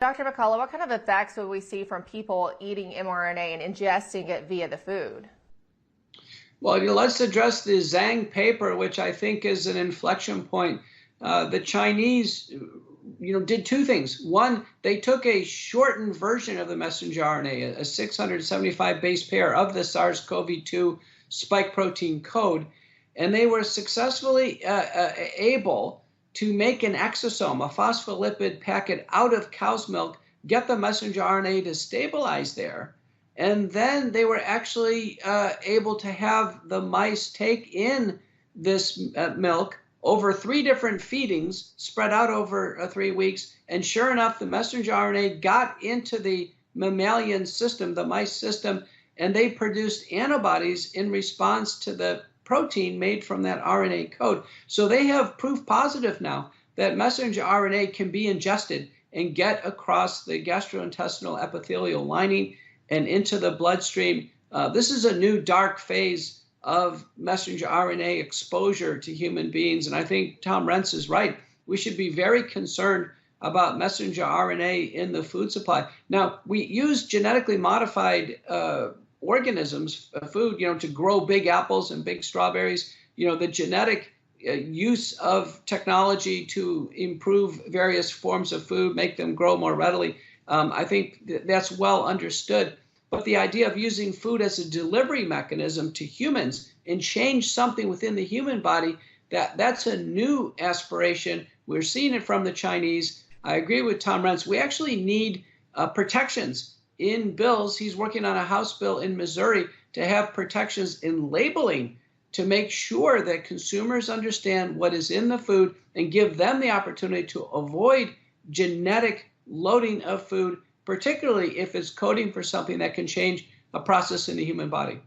Dr. McCullough, what kind of effects would we see from people eating mRNA and ingesting it via the food? Well, let's address the Zhang paper, which I think is an inflection point. The Chinese, did two things. One, they took a shortened version of the messenger RNA, a 675 base pair of the SARS-CoV-2 spike protein code, and they were successfully able to make an exosome, a phospholipid packet out of cow's milk, get the messenger RNA to stabilize there. And then they were actually able to have the mice take in this milk over 3 different feedings spread out over 3 weeks. And sure enough, the messenger RNA got into the mammalian system, the mice system, and they produced antibodies in response to the protein made from that RNA code. So they have proof positive now that messenger RNA can be ingested and get across the gastrointestinal epithelial lining and into the bloodstream. This is a new dark phase of messenger RNA exposure to human beings. And I think Tom Rentz is right. We should be very concerned about messenger RNA in the food supply. Now, we use genetically modified organisms, food, to grow big apples and big strawberries. The genetic use of technology to improve various forms of food, make them grow more readily. I think that's well understood. But the idea of using food as a delivery mechanism to humans and change something within the human body, that's a new aspiration. We're seeing it from the Chinese. I agree with Tom Rentz. We actually need protections in bills. He's working on a House bill in Missouri to have protections in labeling to make sure that consumers understand what is in the food and give them the opportunity to avoid genetic loading of food, particularly if it's coding for something that can change a process in the human body.